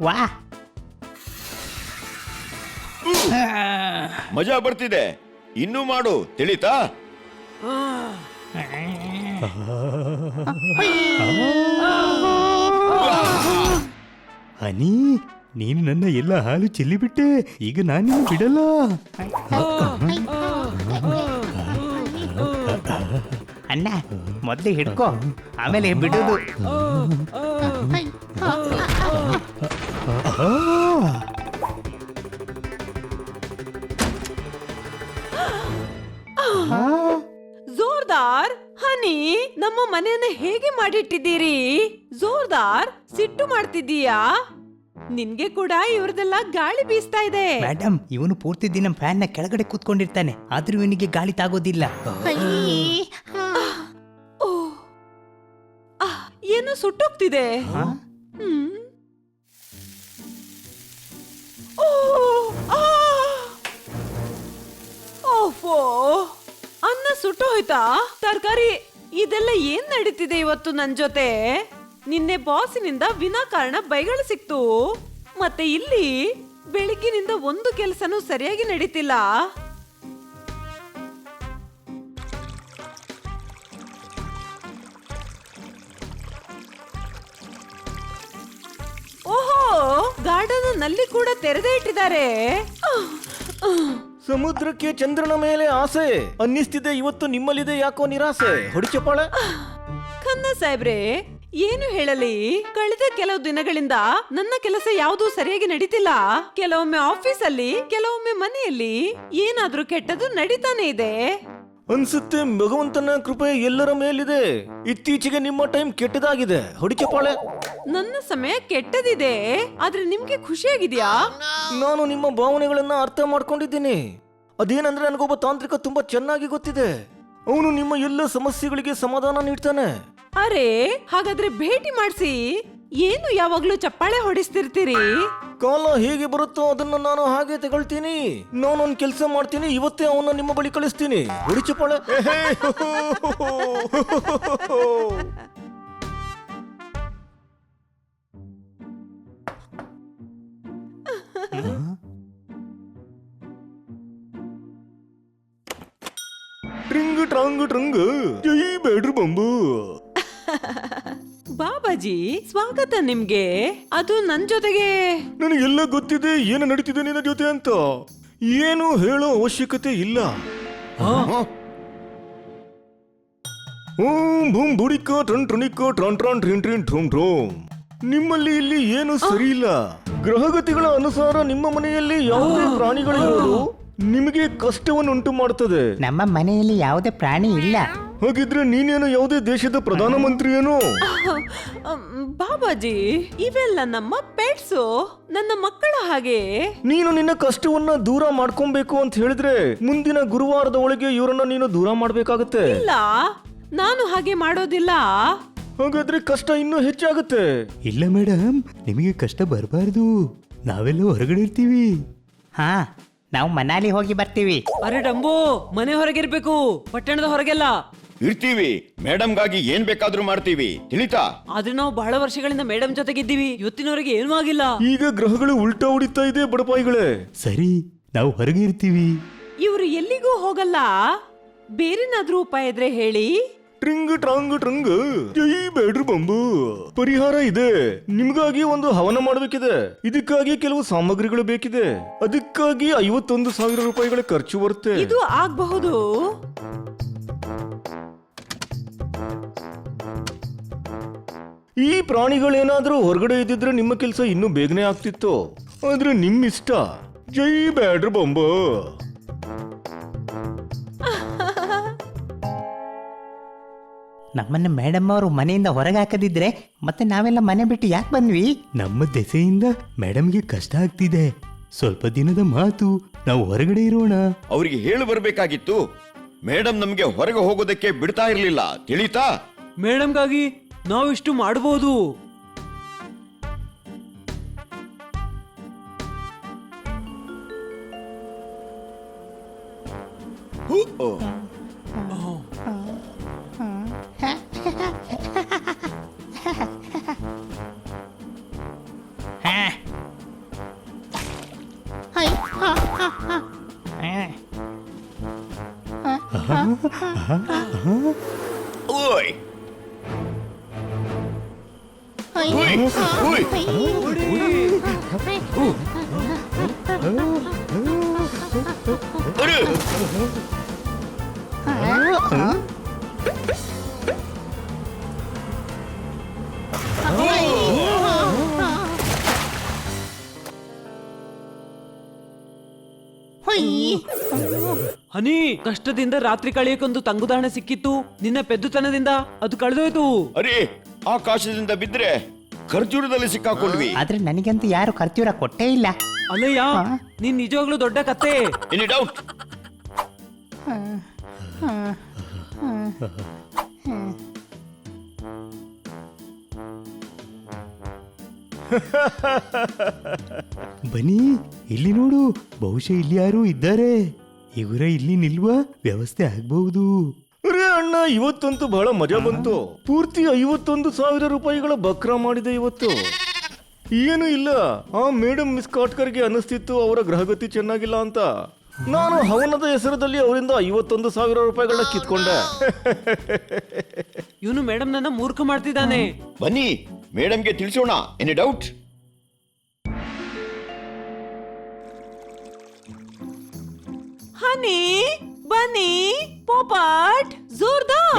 ವಾ, ಮಜಾ ಬರ್ತಿದೆ, ಇನ್ನೂ ಮಾಡು, ತಿಳಿತಾ? ಹನಿ, ನೀನು ನನ್ನ ಎಲ್ಲ ಹಾಲು ಚೆಲ್ಲಿಬಿಟ್ಟೆ. ಈಗ ನಾನು ಬಿಡಲ್ಲ. ಅಣ್ಣ ಮೊದಲು ಹಿಡ್ಕೋ, ಆಮೇಲೆ ಬಿಡುದು. ಜೋರ್ದಾರ್, ಹನಿ, ನಮ್ಮ ಮನೆಯನ್ನ ಹೇಗೆ ಮಾಡಿಟ್ಟಿದ್ದೀರಿ? ಜೋರ್ದಾರ್, ಸಿಟ್ಟು ಮಾಡ್ತಿದ್ದೀಯಾ? ನಿನ್ಗೆ ಕೂಡ ಇವ್ರದೆಲ್ಲ ಗಾಳಿ ಬೀಸ್ತಾ ಇದೆ. ಮೇಡಮ್, ಇವನು ಪೂರ್ತಿ ದಿನ ಫ್ಯಾನ್ ನ ಕೆಳಗಡೆ ಕೂತ್ಕೊಂಡಿರ್ತಾನೆ, ಆದ್ರೂ ಇವನಿಗೆ ಗಾಳಿ ತಾಗೋದಿಲ್ಲ. ಏನು ಸುಟ್ಟೋಗ್ತಿದೆ? ಓಫೋ, ಅನ್ನ ಸುಟ್ಟು ಹೋಯ್ತಾ? ತರಕಾರಿ ಇದೆಲ್ಲ ಏನ್ ನಡೀತಿದೆ ಇವತ್ತು ನನ್ ಜೊತೆ? ನಿನ್ನೆ ಬಾಸಿನಿಂದ ವಿನಾಕಾರಣ ಬೈಗಳು ಸಿಕ್ತು, ಮತ್ತೆ ಇಲ್ಲಿ ಬೆಳಿಗ್ಗಿನಿಂದ ಒಂದು ಕೆಲಸನೂ ಸರಿಯಾಗಿ ನಡೀತಿಲ್ಲ. ಓಹೋ, ಗಾರ್ಡನ್ ನಲ್ಲಿ ಕೂಡ ತೆರೆದೇ ಇಟ್ಟಿದ್ದಾರೆ. ಸಮುದ್ರಕ್ಕೆ ಚಂದ್ರನ ಮೇಲೆ ಆಸೆ ಅನ್ನಿಸ್ತಿದೆ, ಇವತ್ತು ನಿಮ್ಮಲ್ಲಿದೆ ಯಾಕೋ ನಿರಾಸೆ. ಹೊಡಿ ಚಪ್ಪಾಳೆ. ಖನ್ನ ಸಾಹೇಬ್ರೆ, ಏನು ಹೇಳಲಿ, ಕಳೆದ ಕೆಲವು ದಿನಗಳಿಂದ ನನ್ನ ಕೆಲಸ ಯಾವುದೂ ಸರಿಯಾಗಿ ನಡೀತಿಲ್ಲ. ಕೆಲವೊಮ್ಮೆ ಆಫೀಸಲ್ಲಿ, ಕೆಲವೊಮ್ಮೆ ಮನೆಯಲ್ಲಿ ಏನಾದ್ರೂ ಕೆಟ್ಟದ್ದು ನಡೀತಾನೆ ಇದೆ. ಅನ್ಸುತ್ತೆ ಭಗವಂತನ ಕೃಪೆ ಎಲ್ಲರ ಮೇಲಿದೆ. ಇತ್ತೀಚೆಗೆ ನಿಮ್ಮ ಟೈಮ್ ಕೆಟ್ಟದಾಗಿದೆ. ಹೊಡಿ ಚಪ್ಪಾಳೆ. ನನ್ನ ಸಮಯ ಕೆಟ್ಟದಿದೆ, ಆದ್ರೆ ನಿಮ್ಗೆ ಖುಷಿಯಾಗಿದ್ಯಾ? ನಾನು ನಿಮ್ಮ ಭಾವನೆಗಳನ್ನ ಅರ್ಥ ಮಾಡ್ಕೊಂಡಿದ್ದೀನಿ. ಅದೇನಂದ್ರೆ ನನಗೊಬ್ಬ ತಾಂತ್ರಿಕ ತುಂಬಾ ಚೆನ್ನಾಗಿ ಗೊತ್ತಿದೆ. ಅವನು ನಿಮ್ಮ ಎಲ್ಲ ಸಮಸ್ಯೆಗಳಿಗೆ ಸಮಾಧಾನ ನೀಡ್ತಾನೆ. ಅರೆ, ಹಾಗಾದ್ರೆ ಭೇಟಿ ಮಾಡಿಸಿ. ಏನು ಯಾವಾಗ್ಲೂ ಚಪ್ಪಾಳೆ ಹೊಡಿಸ್ತಿರ್ತೀರಿ? ಕಾಲ ಹೇಗೆ ಬರುತ್ತೋ ಅದನ್ನ ನಾನು ಹಾಗೆ ತಗೊಳ್ತೀನಿ. ನಾನೊಂದ್ ಕೆಲಸ ಮಾಡ್ತೀನಿ, ಇವತ್ತೇ ಅವನ್ನ ನಿಮ್ಮ ಬಳಿ ಕಳಿಸ್ತೀನಿ. ಹೊಡಿ ಚಪ್ಪಾಳೆ. ಟ್ರಿಂಗ್ ಟ್ರಾಂಗ್ ಟ್ರಂಗ್, ಜೈ ಬೇಡ್ರು ಬಂಬು. ಬಾಬಾಜಿ, ಸ್ವಾಗತ ನಿಮ್ಗೆ. ಅದು ನನ್ ಜೊತೆಗೆ. ನನಗೆಲ್ಲ ಗೊತ್ತಿದೆ ಏನು ನಡೀತಿದೆ ನಿನ್ನ ಜೊತೆ ಅಂತ. ಏನು ಹೇಳೋ ಅವಶ್ಯಕತೆ ಇಲ್ಲ. ಓಂ ಭೂಮ್ ಬುಡಿಕ ಟ್ರನ್ ಟ್ರನಿಕ ಟ್ರಾನ್ ಟ್ರಾನ್ ಟ್ರಿನ್ ಟ್ರಿನ್ ಟ್ರೋಮ್ ಟ್ರೋಮ್. ನಿಮ್ಮಲ್ಲಿ ಇಲ್ಲಿ ಏನು ಸರಿ ಇಲ್ಲ. ಗ್ರಹಗತಿಗಳ ಅನುಸಾರ ನಿಮ್ಮ ಮನೆಯಲ್ಲಿ ಯಾವುದೇ ಪ್ರಾಣಿಗಳಿರೋದು ನಿಮಗೆ ಕಷ್ಟವನ್ನುಂಟು ಮಾಡುತ್ತದೆ. ನಮ್ಮ ಮನೆಯಲ್ಲಿ ಯಾವುದೇ ಪ್ರಾಣಿ ಇಲ್ಲ. ಹಾಗಿದ್ರೆ ನೀನೇನು ಯಾವುದೇ ದೇಶದ ಪ್ರಧಾನ ಮಂತ್ರಿ ಏನೋ? ಬಾಬಾಜಿ, ಇವೆಲ್ಲ ನಮ್ಮ ಪೆಟ್ಸು, ನನ್ನ ಮಕ್ಕಳ ಹಾಗೆ. ನೀನು ನಿನ್ನ ಕಷ್ಟವನ್ನ ದೂರ ಮಾಡ್ಕೊಬೇಕು ಅಂತ ಹೇಳಿದ್ರೆ ಮುಂದಿನ ಗುರುವಾರದ ಒಳಗೆ ಇವರನ್ನ ನೀನು ದೂರ ಮಾಡ್ಬೇಕಾಗತ್ತೆ. ಇಲ್ಲ, ನಾನು ಹಾಗೆ ಮಾಡೋದಿಲ್ಲ. ಹಾಗಾದ್ರೆ ಕಷ್ಟ ಇನ್ನೂ ಹೆಚ್ಚಾಗುತ್ತೆ. ಇಲ್ಲ ಮೇಡಮ್, ನಿಮಗೆ ಕಷ್ಟ ಬರಬಾರ್ದು. ನಾವೆಲ್ಲ ಹೊರಗಡೆ ಇರ್ತೀವಿ. ಹಾ, ನಾವು ಮನಾಲಿ ಹೋಗಿ ಬರ್ತೀವಿ. ಅರೆ ಡಂಬೋ, ಮನೆ ಹೊರಗಿರ್ಬೇಕು, ಪಟ್ಟಣದ ಹೊರಗೆಲ್ಲ ಇರ್ತೀವಿ. ಮೇಡಮ್ಗಾಗಿ ಏನ್ ಬೇಕಾದ್ರೂ ಮಾಡ್ತೀವಿ, ತಿಳಿತಾ? ಆದ್ರೆ ನಾವು ಬಹಳ ವರ್ಷಗಳಿಂದ ಮೇಡಮ್ ಜೊತೆಗಿದ್ದೀವಿ, ಇವತ್ತಿನವರೆಗೆ ಏನೂ ಆಗಿಲ್ಲ. ಈಗ ಗ್ರಹಗಳು ಉಲ್ಟಾ ಹೊಡಿತಾ ಇದೆ ಬಡಪಾಯಿಗಳೇ. ಸರಿ, ನಾವು ಹೊರಗೆ ಇರ್ತೀವಿ. ಇವರು ಎಲ್ಲಿಗೂ ಹೋಗಲ್ಲ. ಬೇರೆನಾದ್ರೂ ಉಪಾಯ ಇದ್ರೆ ಹೇಳಿ. ಟ್ರಿಂಗ್ ಟ್ರಾಂಗ್ ಟ್ರಂಗ್, ಜೈ ಬೇಡ್ರು ಬಂಬು. ಪರಿಹಾರ ಇದೆ. ನಿಮ್ಗಾಗಿ ಒಂದು ಹವನ ಮಾಡಬೇಕಿದೆ. ಇದಕ್ಕಾಗಿ ಕೆಲವು ಸಾಮಗ್ರಿಗಳು ಬೇಕಿದೆ. ಅದಕ್ಕಾಗಿ 51,000 ರೂಪಾಯಿಗಳ ಖರ್ಚು ಬರುತ್ತೆ. ಇದು ಆಗಬಹುದು. ಈ ಪ್ರಾಣಿಗಳೇನಾದ್ರೂ ಹೊರಗಡೆ ಇದ್ದಿದ್ರೆ ನಿಮ್ಮ ಕೆಲಸ ಇನ್ನೂ ಬೇಗನೆ ಆಗ್ತಿತ್ತು. ಆದ್ರೆ ನಿಮ್ಮಿಷ್ಟ. ಜೈ ಬೇಡ್ರು ಬಂಬು. ನಮ್ಮನ್ನ ಮೇಡಮ್ ಅವರು ಮನೆಯಿಂದ ಹೊರಗೆ ಹಾಕದಿದ್ರೆ ಮತ್ತೆ ನಾವೆಲ್ಲ ಮನೆ ಬಿಟ್ಟು ಯಾಕೆ ಬಂದ್ವಿ? ನಮ್ಮ ದೆಸೆಯಿಂದ ಮೇಡಮ್ಗೆ ಕಷ್ಟ ಆಗ್ತಿದೆ. ಸ್ವಲ್ಪ ದಿನದ ಮಾತು, ನಾವು ಹೊರಗಡೆ ಇರೋಣ. ಅವ್ರಿಗೆ ಹೇಳು ಬರ್ಬೇಕಾಗಿತ್ತು. ಮೇಡಮ್ ನಮ್ಗೆ ಹೊರಗೆ ಹೋಗೋದಕ್ಕೆ ಬಿಡ್ತಾ ಇರ್ಲಿಲ್ಲ, ತಿಳಿತಾ? ಮೇಡಮ್ಗಾಗಿ ನಾವಿಷ್ಟು ಮಾಡಬಹುದು. ಓಯ್ ಓಯ್ ಓಯ್ ಅರೆ! ಹನಿ, ಕಷ್ಟದಿಂದ ರಾತ್ರಿ ಕಳೆಯಕ್ಕೊಂದು ತಂಗುದಾಣ ಸಿಕ್ಕಿತ್ತು. ನಿನ್ನ ಪೆದ್ದುತನದಿಂದ ಅದು ಕಳೆದೋಯ್ತು. ಅರೆ ಆಕಾಶದಿಂದ ಬಿದ್ರೆ ಖರ್ಜೂರದಲ್ಲಿ ಸಿಕ್ಕಾಕೊಂಡ್ವಿ. ಆದ್ರೆ ನನಗಂತೂ ಯಾರು ಖರ್ಚೂರ ಕೊಟ್ಟೇ ಇಲ್ಲ. ಅಲ್ಲಯ್ಯ, ನೀನ್ ನಿಜವಾಗ್ಲೂ ದೊಡ್ಡ ಕತ್ತೆ. Any doubt? ಬನ್ನಿ ಇಲ್ಲಿ ನೋಡು, ಬಹುಶಃ ಇಲ್ಲಿ ಯಾರು ಇದ್ದಾರೆ. ಇವರ ಇಲ್ಲಿ ನಿಲ್ಲುವ ವ್ಯವಸ್ಥೆ ಆಗ್ಬಹುದು. ಅರೆ ಅಣ್ಣ, ಇವತ್ತಂತೂ ಬಹಳ ಮಜಾ ಬಂತು. ಪೂರ್ತಿ 51,000 ರೂಪಾಯಿಗಳ ಬಕ್ರಾ ಮಾಡಿದೆ ಇವತ್ತು. ಏನು ಇಲ್ಲ, ಆ ಮೇಡಮ್ ಮಿಸ್ ಕಾಟ್ಕರ್ಗೆ ಅನಿಸ್ತಿತ್ತು ಅವರ ಗ್ರಹಗತಿ ಚೆನ್ನಾಗಿಲ್ಲ ಅಂತ. ನಾನು ಹವನದ ಹೆಸರದಲ್ಲಿ ಅವರಿಂದ 51,000 ರೂಪಾಯಿಗಳನ್ನ ಕಿತ್ಕೊಂಡೆ. ಇವನು ಮೇಡಮ್ ನನ್ನ ಮೂರ್ಖ ಮಾಡ್ತಿದ್ದಾನೆ. ಬನ್ನಿ ಮೇಡಮ್ಗೆ ತಿಳಿಸೋಣ. Any doubt? ಹನಿ, ಬನ್ನಿ, ಪೋಪಟ್, ಜೋರ್ದಾರ್.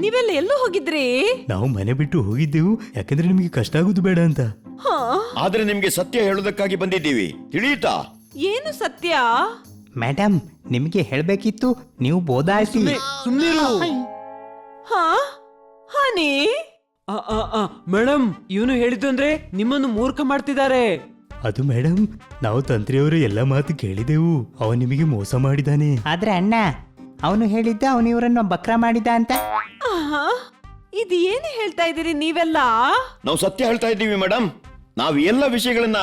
ನೀವೆಲ್ಲ ಎಲ್ಲೂ ಹೋಗಿದ್ರಿ? ನಾವು ಮನೆ ಬಿಟ್ಟು ಹೋಗಿದ್ದೆವು, ಯಾಕಂದ್ರೆ ನಿಮಗೆ ಕಷ್ಟ ಆಗುದು ಬೇಡ ಅಂತ. ಹಾ, ಆದ್ರೆ ನಿಮ್ಗೆ ಸತ್ಯ ಹೇಳೋದಕ್ಕಾಗಿ ಬಂದಿದ್ದೀವಿ, ತಿಳಿಯುತ್ತಾ? ಏನು ಸತ್ಯ? ಮೇಡಮ್, ನಿಮಗೆ ಹೇಳ್ಬೇಕಿತ್ತು, ನೀವು ಬೋದಾಯಿಸಿ. ಸುಮ್ನಿರು. ಹಾ, ಹನಿ. ಮೇಡಮ್, ಇವನು ಹೇಳಿದ್ದು ಅಂದ್ರೆ ನಿಮ್ಮನ್ನು ಮೂರ್ಖ ಮಾಡ್ತಿದ್ದಾರೆ. ಅದು ಮೇಡಮ್, ನಾವು ತಂತ್ರಿಯವರ ಎಲ್ಲ ಮಾತು ಕೇಳಿದೆವು. ಅವ ನಿಮಗೆ ಮೋಸ ಮಾಡಿದಾನೆ. ಆದ್ರೆ ಅಣ್ಣ, ಅವನು ಹೇಳಿದ್ದ ಅವನು ಇವರನ್ನು ಬಕ್ರಾ ಮಾಡಿದ ಅಂತ. ಆಹಾ, ಇದು ಏನು ಹೇಳ್ತಾ ಇದ್ದೀರಿ ನೀವೆಲ್ಲ? ನಾವು ಸತ್ಯ ಹೇಳ್ತಾ ಇದ್ದೀವಿ ಮೇಡಮ್. ನಾವು ಎಲ್ಲ ವಿಷಯಗಳನ್ನ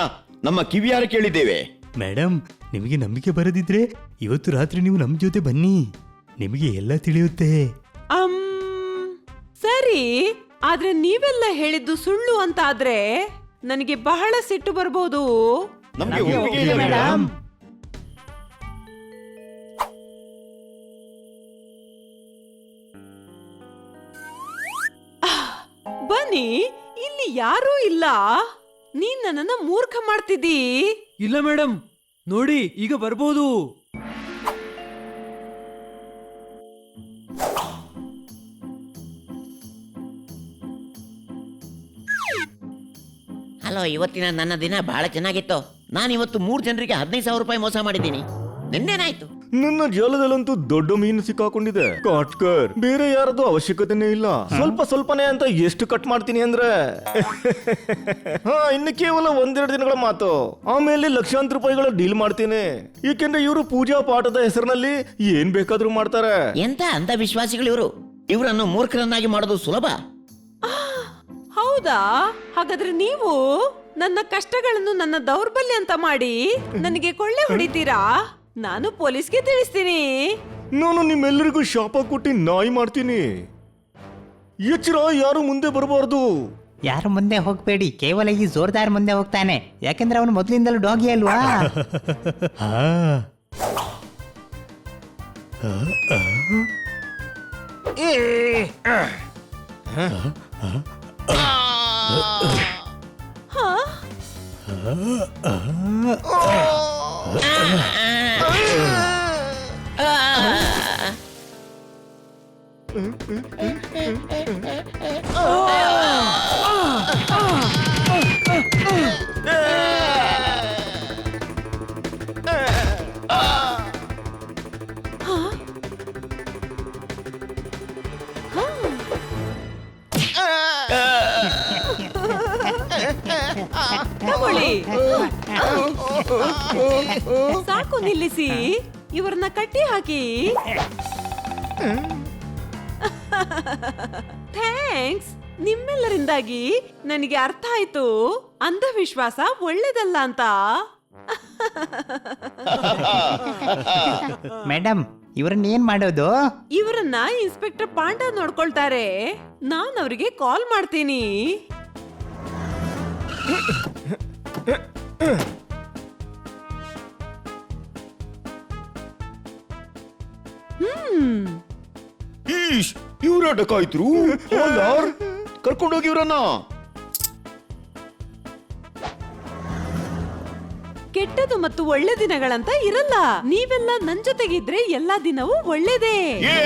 ನಮ್ಮ ಕಿವಿಯಾರ ಕೇಳಿದ್ದೇವೆ. ಮೇಡಮ್, ನಿಮಗೆ ನಂಬಿಕೆ ಬರದಿದ್ರೆ ಇವತ್ತು ರಾತ್ರಿ ನೀವು ನಮ್ಮ ಜೊತೆ ಬನ್ನಿ, ನಿಮಗೆ ಎಲ್ಲ ತಿಳಿಯುತ್ತೆ. ಸರಿ, ಆದ್ರೆ ನೀವೆಲ್ಲ ಹೇಳಿದ್ದು ಸುಳ್ಳು ಅಂತ ಆದ್ರೆ ನನಗೆ ಬಹಳ ಸಿಟ್ಟು ಬರ್ಬೋದು. ನಮ್ಗೆ ಒಪ್ಪಿಗೆ ಇದೆ ಮೇಡಮ್. ಬನ್ನಿ, ಇಲ್ಲಿ ಯಾರೂ ಇಲ್ಲ. ನೀನ್ ನನ್ನನ್ನ ಮೂರ್ಖ ಮಾಡ್ತಿದ್ದೀ. ಇಲ್ಲ ಮೇಡಮ್, ನೋಡಿ ಈಗ ಬರ್ಬೋದು. ಹಲೋ, ಇವತ್ತಿನ ನನ್ನ ದಿನ ಬಹಳ ಚೆನ್ನಾಗಿತ್ತು. ನಾನು ಇವತ್ತು 3 ಜನರಿಗೆ 15,000 ರೂಪಾಯಿ ಮೋಸ ಮಾಡಿದ್ದೀನಿ. ನಿನ್ನೇನಾಯ್ತು? ನನ್ನ ಜಾಲದಲ್ಲಂತೂ ದೊಡ್ಡ ಮೀನು ಸಿಕ್ಕಾಕೊಂಡಿದೆ. ಕಾಟ್ಕರ್, ಬೇರೆ ಯಾರದು ಅವಶ್ಯಕತೆನೇ ಇಲ್ಲ. ಸ್ವಲ್ಪ ಸ್ವಲ್ಪನೇ ಅಂತ ಎಷ್ಟು ಕಟ್ ಮಾಡ್ತೀನಿ ಅಂದ್ರೆ ಹಾ, ಇನ್ನು ಕೇವಲ 1-2 ದಿನಗಳ ಮಾತು. ಆಮೇಲೆ ಲಕ್ಷಾಂತರ ರೂಪಾಯಿಗಳ ಡೀಲ್ ಮಾಡ್ತೀನಿ. ಏಕೆಂದ್ರೆ ಇವರು ಪೂಜಾ ಪಾಠದ ಹೆಸರಿನಲ್ಲಿ ಏನ್ ಬೇಕಾದ್ರೂ ಮಾಡ್ತಾರೆ. ಎಂತ ಅಂಧವಿಶ್ವಾಸಿಗಳು ಇವರು. ಇವರನ್ನು ಮೂರ್ಖರನ್ನಾಗಿ ಮಾಡೋದು ಸುಲಭ. ಹೌದಾ? ಹಾಗಾದ್ರೆ ನೀವು ನನ್ನ ಕಷ್ಟಗಳನ್ನು ನನ್ನ ದೌರ್ಬಲ್ಯ ಅಂತ ಮಾಡಿ ನನಗೆ ಕೊಳ್ಳೆ ಹೊಡಿತೀರಾ? ನಾನು ಪೊಲೀಸ್ಗೆ ತಿಳಿಸ್ತೀನಿ. ನಾನು ನಿಮ್ಮೆಲ್ಲರಿಗೂ ಶಾಪ ಕೊಟ್ಟು ನಾಯಿ ಮಾಡ್ತೀನಿ. ಎಚ್ಚರ, ಯಾರು ಮುಂದೆ ಬರಬಾರ್ದು. ಯಾರು ಮುಂದೆ ಹೋಗ್ಬೇಡಿ, ಕೇವಲ ಈ ಜೋರ್ದಾರ್ ಮುಂದೆ ಹೋಗ್ತಾನೆ, ಯಾಕೆಂದ್ರೆ ಅವನು ಮೊದಲಿಂದಲೂ ಡಾಗಿ ಅಲ್ವಾ. ಹಾ, ಹಾ? ತಗೊಳ್ಳಿ. ಸಾಕು, ನಿಲ್ಲಿಸಿ. ಇವ್ರನ್ನ ಕಟ್ಟಿ ಹಾಕಿ. ಥ್ಯಾಂಕ್ಸ್. ನಿಮ್ಮೆಲ್ಲರಿಂದಾಗಿ ನನಗೆ ಅರ್ಥ ಆಯ್ತು ಅಂಧವಿಶ್ವಾಸ ಒಳ್ಳೇದಲ್ಲ ಅಂತ. ಮೇಡಮ್ ಇವ್ರನ್ನ ಏನ್ ಮಾಡೋದು? ಇವರನ್ನ ಇನ್ಸ್ಪೆಕ್ಟರ್ ಪಾಂಡ ನೋಡ್ಕೊಳ್ತಾರೆ. ನಾನ್ ಅವರಿಗೆ ಕಾಲ್ ಮಾಡ್ತೀನಿ. ಈಶ್, ಇವ್ರ ಡಕಾಯ್ತ್ರು. ಓ ಯಾರ್? ಕರ್ಕೊಂಡೋಗಿ ಇವ್ರನ್ನ. ಕೆಟ್ಟದು ಮತ್ತು ಒಳ್ಳೆ ದಿನಗಳಂತ ಇರಲ್ಲ. ನೀವೆಲ್ಲ ನನ್ ಜೊತೆಗಿದ್ರೆ ಎಲ್ಲಾ ದಿನವೂ ಒಳ್ಳೇದೇ. ಯೇ!